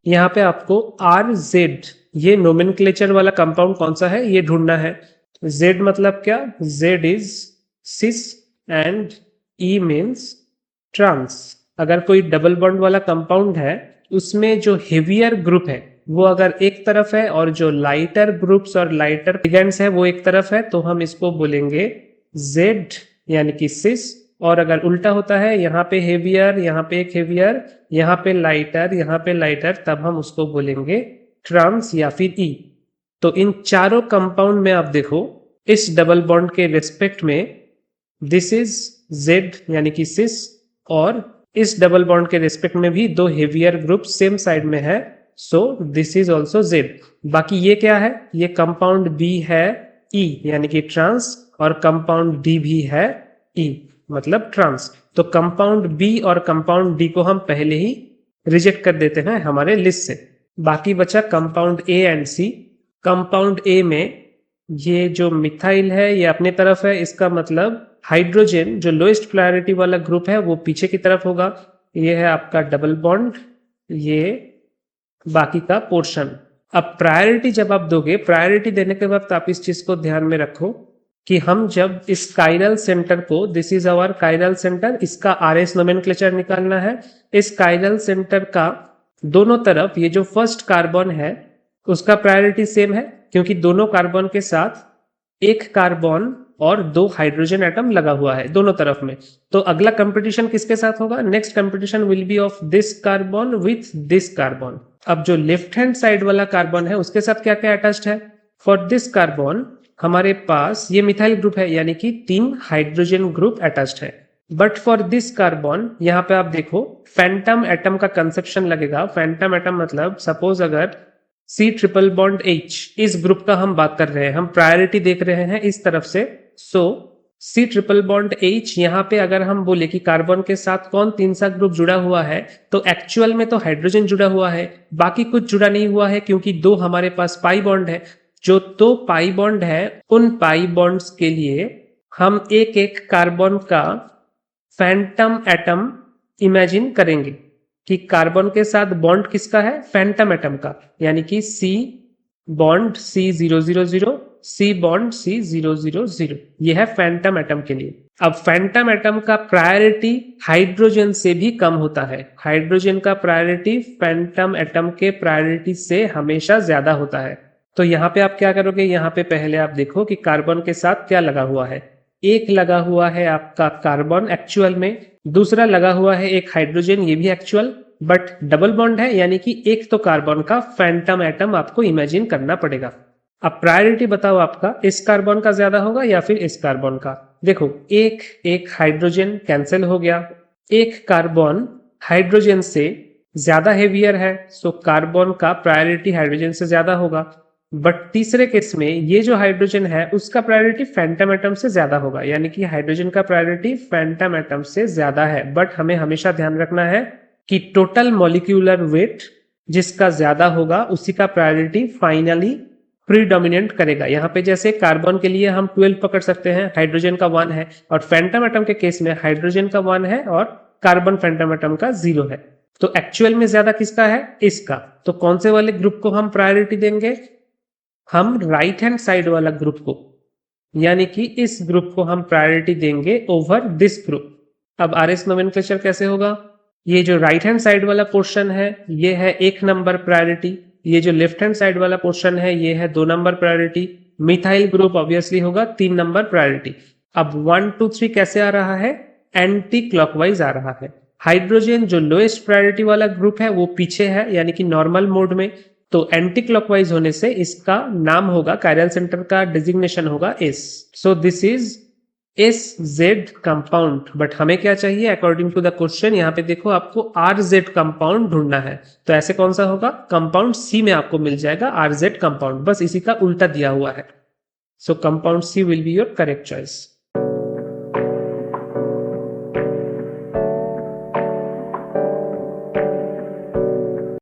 यहाँ पे आपको आर जेड ये नोमेनक्लेचर वाला कंपाउंड कौन सा है ये ढूंढना है। जेड मतलब क्या, Z is cis and E means trans. अगर कोई डबल बॉन्ड वाला कंपाउंड है उसमें जो हेवियर ग्रुप है वो अगर एक तरफ है और जो लाइटर ग्रुप्स और लाइटर लिगेंड्स है वो एक तरफ है तो हम इसको बोलेंगे जेड यानी कि सिस। और अगर उल्टा होता है यहाँ पे हेवियर, यहाँ पे एक हेवियर, यहाँ पे लाइटर, यहाँ पे लाइटर, तब हम उसको बोलेंगे ट्रांस या फिर ई। तो इन चारों कंपाउंड में आप देखो इस डबल बॉन्ड के रिस्पेक्ट में दिस इज जेड यानी कि सिस, और इस डबल बॉन्ड के रिस्पेक्ट में भी दो हेवियर ग्रुप सेम साइड में है, so this is also Z. बाकी ये क्या है, ये कंपाउंड बी है ई यानी कि ट्रांस, और कंपाउंड डी भी है ई मतलब ट्रांस। तो कंपाउंड बी और कंपाउंड डी को हम पहले ही रिजेक्ट कर देते हैं हमारे लिस्ट से। बाकी बचा compound A and C. Compound A में ये जो मिथाइल है ये अपने तरफ है, इसका मतलब हाइड्रोजन जो लोएस्ट प्रायोरिटी वाला ग्रुप है वो पीछे की तरफ होगा। ये है आपका डबल बॉन्ड, ये बाकी का पोर्शन। अब प्रायोरिटी जब आप दोगे, प्रायोरिटी देने के वक्त आप इस चीज को ध्यान में रखो कि हम जब इस काइरल सेंटर को, this is our chiral centre, इसका आरएस नोमेनक्लेचर निकालना है। इस काइरल सेंटर का दोनों तरफ ये जो फर्स्ट कार्बन है उसका प्रायोरिटी सेम है क्योंकि दोनों कार्बन के साथ एक कार्बन और दो हाइड्रोजन एटम लगा हुआ है दोनों तरफ में। तो अगला कंपटीशन किसके साथ होगा, next competition will be of this carbon with this carbon. अब जो लेफ्ट हैंड साइड वाला कार्बन है उसके साथ क्या क्या अटैच्ड है, फॉर दिस कार्बन हमारे पास ये मिथाइल ग्रुप है यानी कि 3 हाइड्रोजन ग्रुप अटैच्ड है। बट फॉर दिस कार्बन यहाँ पे आप देखो फैंटम एटम का कंसेप्शन लगेगा। फैंटम एटम मतलब सपोज अगर C ट्रिपल बॉन्ड H, इस ग्रुप का हम बात कर रहे हैं, हम प्रायोरिटी देख रहे हैं इस तरफ से। सो C ट्रिपल बॉन्ड H यहाँ पे अगर हम बोले कि कार्बन के साथ कौन तीन सा ग्रुप जुड़ा हुआ है तो एक्चुअल में तो हाइड्रोजन जुड़ा हुआ है, बाकी कुछ जुड़ा नहीं हुआ है क्योंकि दो हमारे पास पाई बॉन्ड है। जो दो पाई बॉन्ड है उन पाई बॉन्ड्स के लिए हम एक एक कार्बन का फैंटम एटम इमेजिन करेंगे कि कार्बन के साथ बॉन्ड किसका है, फैंटम एटम का, यानी कि C bond C000, C bond C000, ये है फैंटम एटम के लिए। अब फैंटम एटम का प्रायोरिटी हाइड्रोजन से भी कम होता है। हाइड्रोजन का प्रायोरिटी फैंटम एटम के प्रायोरिटी से हमेशा ज्यादा होता है। तो यहाँ पे आप क्या करोगे, यहाँ पे पहले आप देखो कि कार्बन के साथ क्या लगा हुआ है। एक लगा हुआ है आपका कार्बन एक्चुअल में, दूसरा लगा हुआ है एक हाइड्रोजन, ये भी एक्चुअल, बट डबल बॉन्ड है यानी कि एक तो कार्बन का फैंटम एटम आपको इमेजिन करना पड़ेगा। अब प्रायोरिटी बताओ आपका इस कार्बन का ज्यादा होगा या फिर इस कार्बन का। देखो एक हाइड्रोजन कैंसिल हो गया, एक कार्बन हाइड्रोजन से ज्यादा हेवियर है, सो कार्बन का प्रायोरिटी हाइड्रोजन से ज्यादा होगा। बट तीसरे केस में ये जो हाइड्रोजन है उसका प्रायोरिटी फैंटम एटम से ज्यादा होगा, यानी कि हाइड्रोजन का प्रायोरिटी फैंटम एटम से ज्यादा है। बट हमें हमेशा ध्यान रखना है कि टोटल मॉलिक्यूलर वेट जिसका ज्यादा होगा उसी का प्रायोरिटी फाइनली प्रीडोमिनेंट करेगा। यहाँ पे जैसे कार्बन के लिए हम 12 पकड़ सकते हैं, हाइड्रोजन का 1 है, और फैंटम एटम के केस में हाइड्रोजन का 1 है और कार्बन फैंटम एटम का 0 है। तो एक्चुअल में ज्यादा किसका है, इसका। तो कौन से वाले ग्रुप को हम प्रायोरिटी देंगे, हम राइट हैंड साइड वाला ग्रुप को, यानी कि इस ग्रुप को हम प्रायोरिटी देंगे ओवर दिस ग्रुप। अब आरएस नोमेनक्लेचर कैसे होगा, ये जो राइट हैंड साइड वाला पोर्शन है ये है 1 नंबर प्रायोरिटी, ये जो लेफ्ट हैंड साइड वाला पोर्शन है ये है 2 number priority, methyl group obviously होगा 3 नंबर प्रायोरिटी। अब 1 2 3 कैसे आ रहा है, एंटी क्लॉकवाइज आ रहा है। हाइड्रोजन जो लोएस्ट प्रायोरिटी वाला ग्रुप है वो पीछे है यानी कि नॉर्मल मोड में, तो एंटी क्लॉकवाइज होने से इसका नाम होगा, कायरल सेंटर का डिजिग्नेशन होगा S. So this is SZ compound. But हमें क्या चाहिए अकॉर्डिंग टू द क्वेश्चन, यहाँ पे देखो आपको RZ कंपाउंड ढूंढना है। तो ऐसे कौन सा होगा, कंपाउंड C में आपको मिल जाएगा RZ कंपाउंड, बस इसी का उल्टा दिया हुआ है। सो compound C will be your correct choice.